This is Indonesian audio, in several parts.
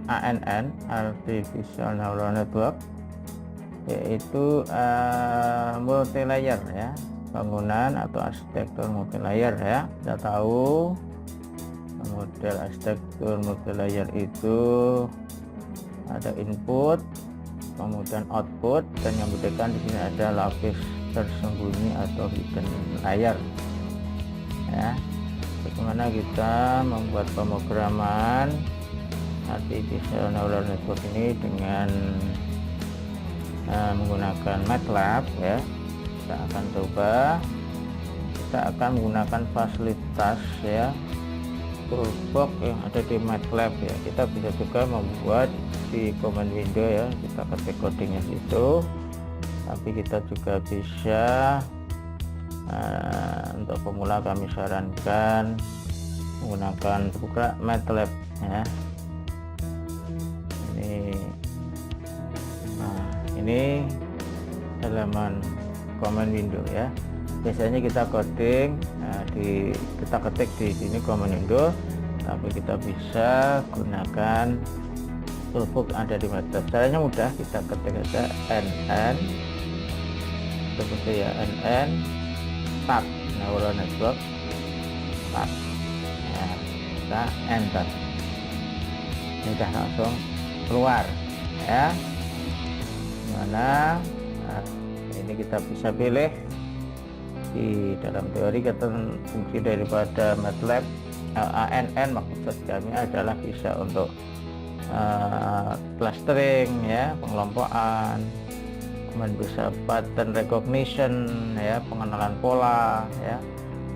ANN, Artificial Neural Network, yaitu multilayer ya, bangunan atau arsitektur multilayer ya. Kita tahu model arsitektur multilayer itu ada input, kemudian output, dan yang membedakan di sini ada lapis tersembunyi atau hidden layer ya. Bagaimana kita membuat pemrograman artificial neural network ini dengan menggunakan MATLAB ya. Kita akan coba, kita akan menggunakan fasilitas ya, toolbox yang ada di MATLAB ya. Kita bisa juga membuat di command window ya, kita ketik codingnya situ, tapi kita juga bisa untuk pemula kami sarankan menggunakan buka MATLAB ya. Ini halaman command window ya. Biasanya kita coding kita ketik di sini command window, tapi kita bisa gunakan toolbox ada di MATLAB. Caranya mudah, kita ketik saja nn seperti ya, nn tab neural network tab ya, kita enter, ini udah langsung keluar ya. Mana ini kita bisa pilih di dalam teori kata fungsi daripada MATLAB ANN, maksud kami adalah bisa untuk clustering ya, pengelompokan, kemudian bisa pattern recognition ya, pengenalan pola ya,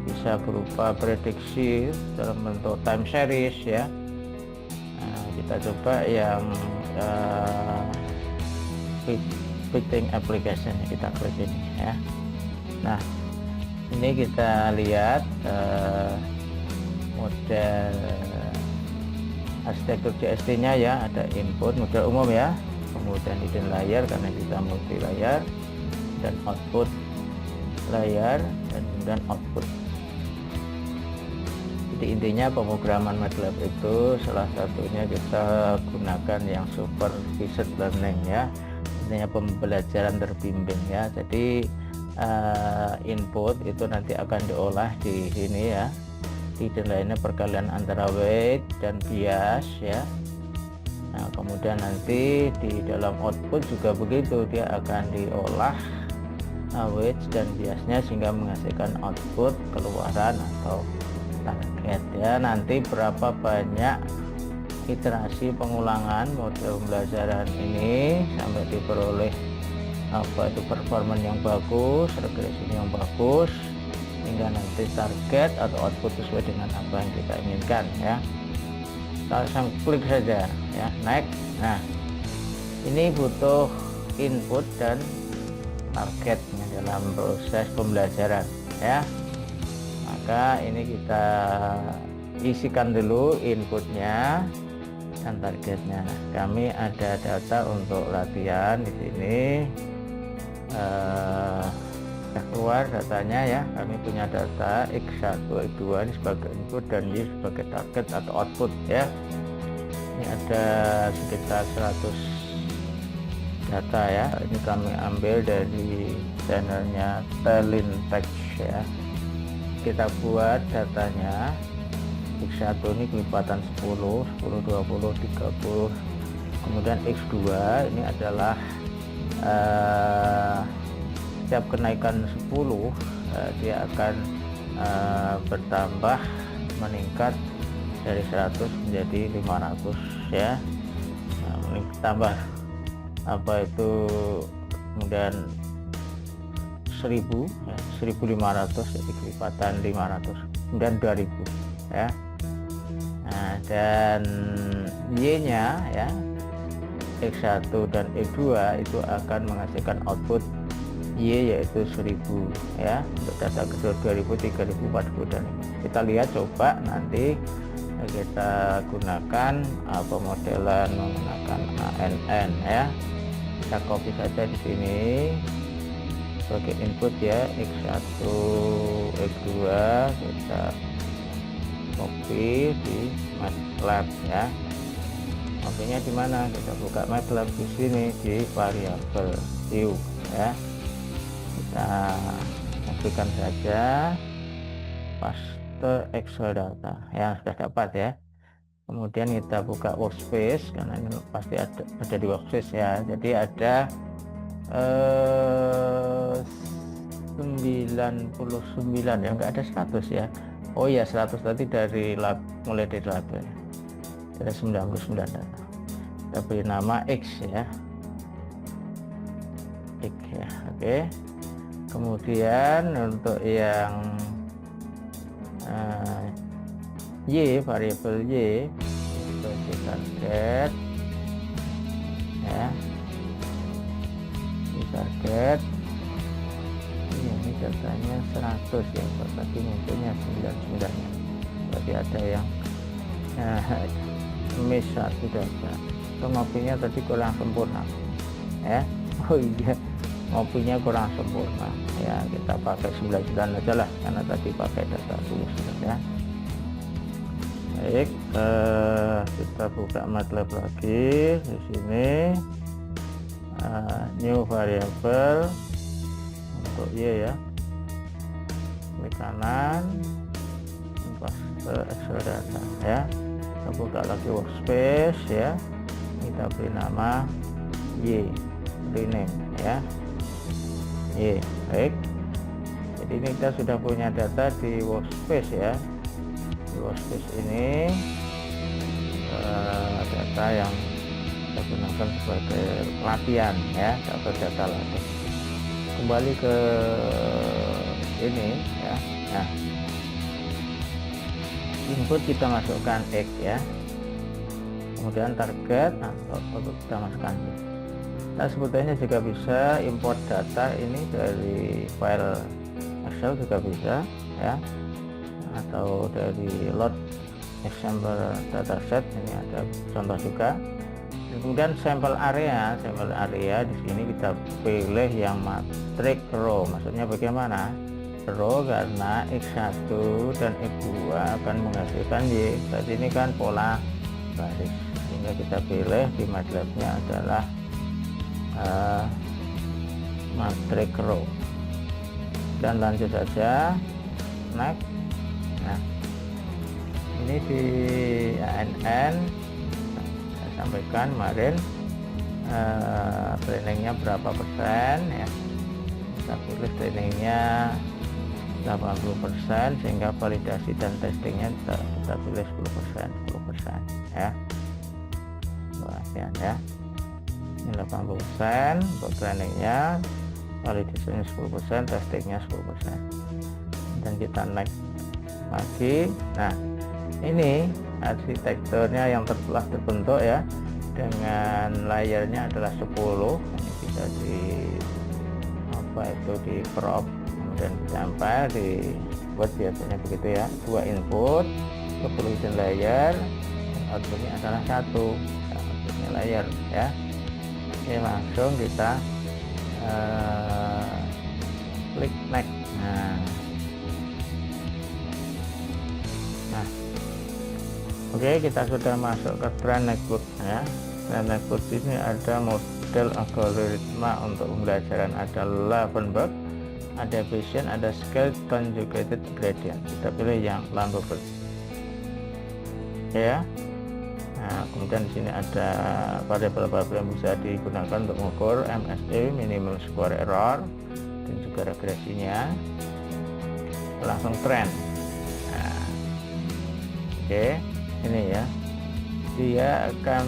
bisa berupa prediksi dalam bentuk time series ya. Kita coba yang fitting application, kita klik ini ya. Nah, ini kita lihat model arsitektur JST nya ya, ada input model umum ya, kemudian hidden layer karena kita multi layer, dan output layer, dan kemudian output. Jadi intinya pemrograman MATLAB itu salah satunya kita gunakan yang supervised learning ya, intinya pembelajaran terbimbing ya. Jadi input itu nanti akan diolah di sini ya, hidden lainnya perkalian antara weight dan bias ya. Nah, kemudian nanti di dalam output juga begitu, dia akan diolah weight dan biasnya sehingga menghasilkan output keluaran atau target ya. Nanti berapa banyak iterasi pengulangan model pembelajaran ini sampai diperoleh apa itu performance yang bagus, regresinya yang bagus, hingga nanti target atau output sesuai dengan apa yang kita inginkan ya. Kita langsung klik saja ya, next. Nah, ini butuh input dan targetnya dalam proses pembelajaran ya. Maka ini kita isikan dulu inputnya dan targetnya. Kami ada data untuk latihan di sini. Sudah keluar datanya ya. Kami punya data X1, X2 ini sebagai input dan Y sebagai target atau output ya. Ini ada sekitar 100 data ya. Ini kami ambil dari channelnya Telintext ya. Kita buat datanya. X1 ini kelipatan 10, 10, 20, 30. Kemudian X2 ini adalah setiap kenaikan 10 dia akan bertambah, meningkat dari 100 menjadi 500 ya. Tambah apa itu, kemudian 1000 ya, 1500 jadi kelipatan 500, kemudian 2000 ya. Nah, dan Y nya ya, X1 dan X2 itu akan menghasilkan output Y yaitu 1000 ya, untuk data kedua 2000, 3000, 4000 dan kita lihat coba nanti kita gunakan pemodelan menggunakan ANN ya. Kita copy saja di sini sebagai input ya, X1, X2 kita copy di MATLAB ya. ngopinya di mana? Kita buka MATLAB di sini di variabel view ya, kita masukkan saja paste Excel data ya, sudah dapat ya. Kemudian kita buka workspace karena ini pasti ada di workspace ya. Jadi ada 99 ya, enggak ada 100 ya. Oh iya 100 tadi dari mulai dari label ya. Ada 99 data. Kita beri nama X ya. X ya. Oke. Kemudian untuk yang Y, variabel Y itu di target ya, di target ini datanya 100 ya, tadi munculnya 99 ya, berarti ada yang miss satu data. So, ngopinya tadi kurang sempurna ya. Oh iya, ngopinya kurang sempurna ya, kita pakai 99 aja lah karena tadi pakai data tulis ya. Baik, kita buka MATLAB lagi di sini, new variable untuk Y ya, klik kanan, paste Excel data ya. Kita buka lagi workspace ya, kita beri nama Y, rename ya, Y. Baik, jadi ini kita sudah punya data di workspace ya. Di workspace ini data yang kita gunakan sebagai latihan ya, data latihan. Kembali ke ini ya. Nah, input kita masukkan X ya, kemudian target untuk kita masukkan Y. Nah, sebetulnya juga bisa import data ini dari file Excel juga bisa ya, atau dari load example dataset, ini ada contoh juga. Dan kemudian sampel area di sini kita pilih yang matrix row. Maksudnya bagaimana? Row karena X1 dan X2 akan menghasilkan Y. Tadi ini kan pola baris, sehingga kita pilih di MATLAB-nya adalah matrix row, dan lanjut saja next. Nah, ini di ANN saya sampaikan kemarin trainingnya berapa persen ya, kita pilih trainingnya 80%, sehingga validasi dan testingnya kita pilih 10% ya. Bagian ya, ini 80% untuk trainingnya, validasinya 10%, testingnya 10%, dan kita next lagi. Nah, ini arsitekturnya yang telah terbentuk ya, dengan layernya adalah 10. Ini bisa di crop, kemudian ditempel, dibuat biasanya begitu ya, 2 input, population layer, outputnya adalah 1, outputnya layer ya. Ini langsung kita klik next. Nah, oke, kita sudah masuk ke Trend Netbook ya. Trend Netbook ini ada model algoritma untuk pembelajaran, ada Lavenberg, ada Bayesian, ada Scale Conjugated Gradient. Kita pilih yang Lavenberg ya. Nah, kemudian di sini ada variabel-variabel yang bisa digunakan untuk mengukur MSE, minimum square error, dan juga regresinya. Langsung trend. Nah, oke, ini ya, dia akan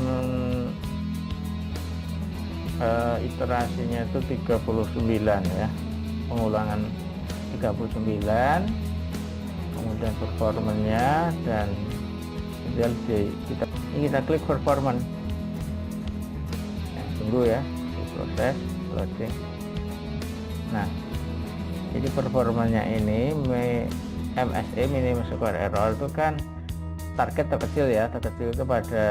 iterasinya itu 39 ya, pengulangan 39, kemudian performanya, dan kemudian kita klik performance. Nah, tunggu ya, proses loading. Nah, jadi performanya ini MSE, minimum square error, itu kan target terkecil ya, terkecil itu pada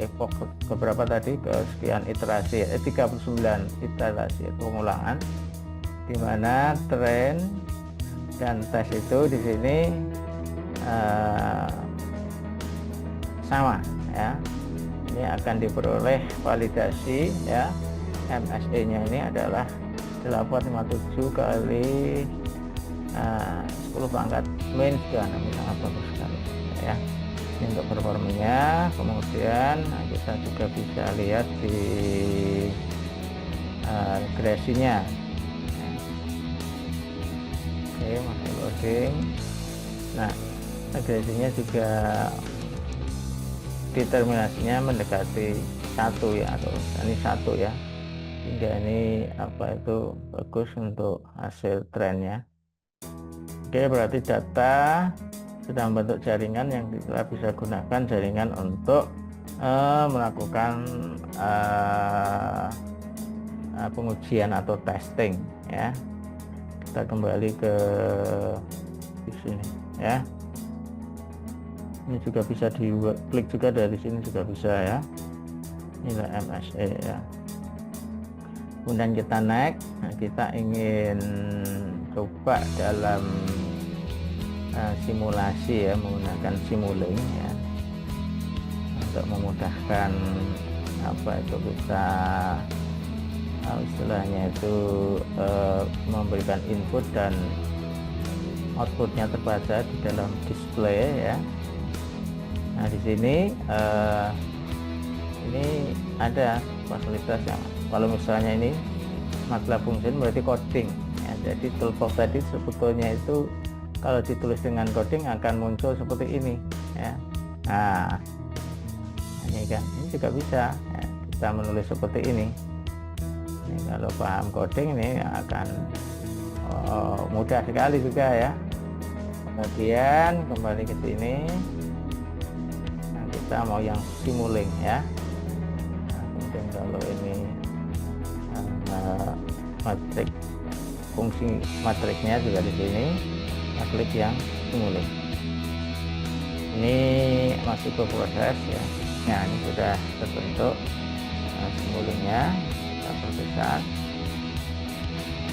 epoch beberapa tadi, ke sekian iterasi 39 iterasi itu pengulangan, dimana trend dan tes itu di sini sama ya. ini akan diperoleh validasi ya. MSE nya ini adalah 857 kali 10 pangkat min square. Ini sangat bagus sekali ya. Ini untuk performanya. Kemudian kita juga bisa lihat di regresinya. Oke, masih loading. Nah, regresinya juga determinasinya mendekati 1 ya, atau ini 1 ya, hingga ini itu bagus untuk hasil trennya. Oke, berarti data sudah membentuk jaringan yang kita bisa gunakan jaringan untuk melakukan pengujian atau testing ya. Kita kembali ke di sini ya. Ini juga bisa diklik juga dari sini juga bisa ya. Nilai MSE ya. Kemudian kita next. Nah, kita ingin coba dalam simulasi ya, menggunakan Simulink ya, untuk memudahkan kita istilahnya itu memberikan input dan outputnya terbaca di dalam display ya. Nah, di sini ini ada fasilitas yang kalau misalnya ini MATLAB function berarti coding ya. Jadi toolbox tadi sebetulnya itu kalau ditulis dengan coding akan muncul seperti ini ya. Nah, ini kan ini juga bisa ya, kita menulis seperti ini. Ini kalau paham coding ini akan mudah sekali juga ya. Kemudian kembali ke sini. Kita mau yang Simulink ya. Nah, kemudian kalau ini matrik, fungsi matriknya juga di sini, klik yang Simulink. Ini masih berproses ya. Nah, ini sudah terbentuk Simulinknya. Kita perbesar.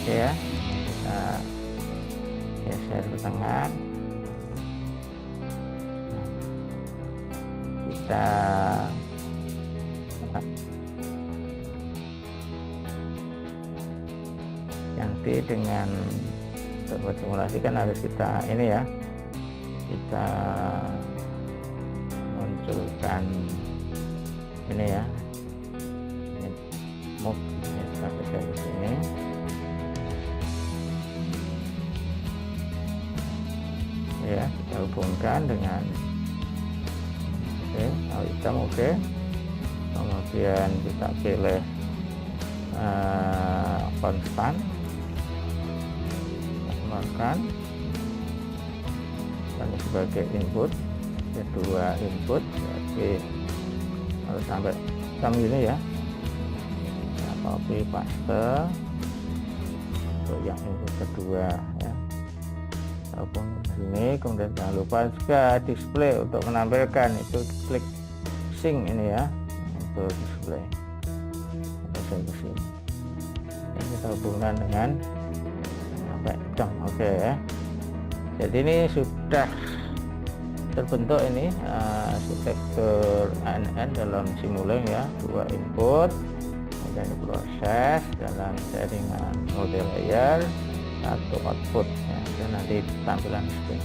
Oke ya. Kita geser ke tengah. Kita ganti dengan untuk simulasi kan harus kita ini ya, kita munculkan ini ya, ini move ini kita geser ke sini ya, kita hubungkan dengan hitam. Oke, kemudian kita pilih konstan, tambahkan ini sebagai input, kedua input, jadi harus sampai ini ya. Kita copy paste untuk yang input kedua ya. Ataupun sini, kemudian jangan lupa juga display untuk menampilkan itu, klik sync ini ya untuk display. Ke sini. Ini kita hubungkan dengan oke ya. Jadi ini sudah terbentuk ini arsitektur ANN dalam Simulink ya, 2 input kemudian diproses dalam jaringan multi layer, 1 output ya, dan nanti tampilan screen.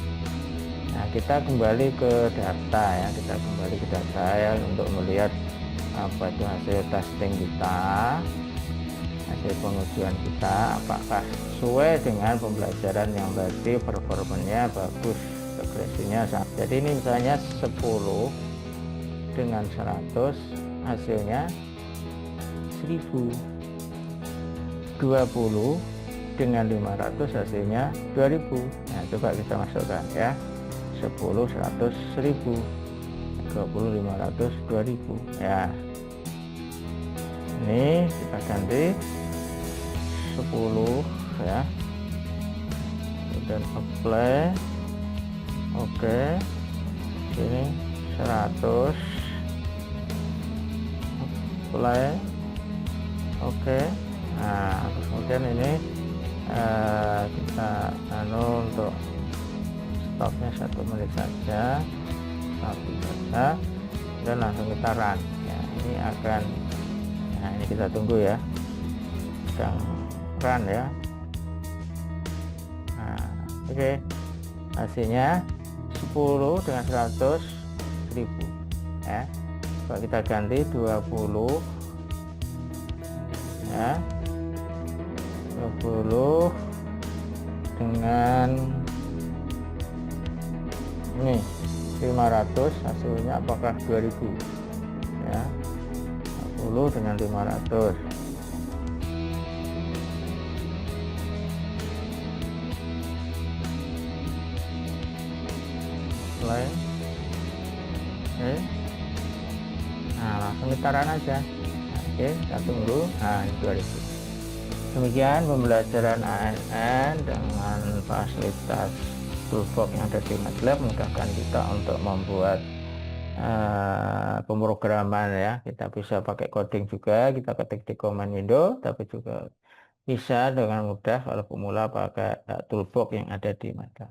Nah, kita kembali ke data ya, ya untuk melihat apa itu hasil testing kita, hasil pengujian kita apakah sesuai dengan pembelajaran yang tadi, performanya bagus, regresinya sama. Jadi ini misalnya 10 dengan 100 hasilnya 1000, 20 dengan 500 hasilnya 2000. Nah, coba kita masukkan ya, 10 100 1000, 20 500 2000 ya. Ini kita ganti 10 ya, dan apply. Oke, sini 100, apply. Oke, nah kemudian ini kita untuk stopnya 1 menit saja, stop saja, dan langsung kita run ya. ini akan, nah ini kita tunggu ya, sedang run ya. Nah, oke, hasilnya 10 dengan 100.000 ya. Kalau kita ganti 20 ya, 20 dengan ini 500, hasilnya apakah 2000 ya. 20 dengan 500, play. Oke, nah langsung ditaran aja. Oke, kita tunggu. Nah, ini 2000. Demikian pembelajaran ANN dengan fasilitas toolbox yang ada di MATLAB, memudahkan kita untuk membuat pemrograman ya. Kita bisa pakai coding juga, kita ketik di command window, tapi juga bisa dengan mudah kalau pemula pakai toolbox yang ada di MATLAB.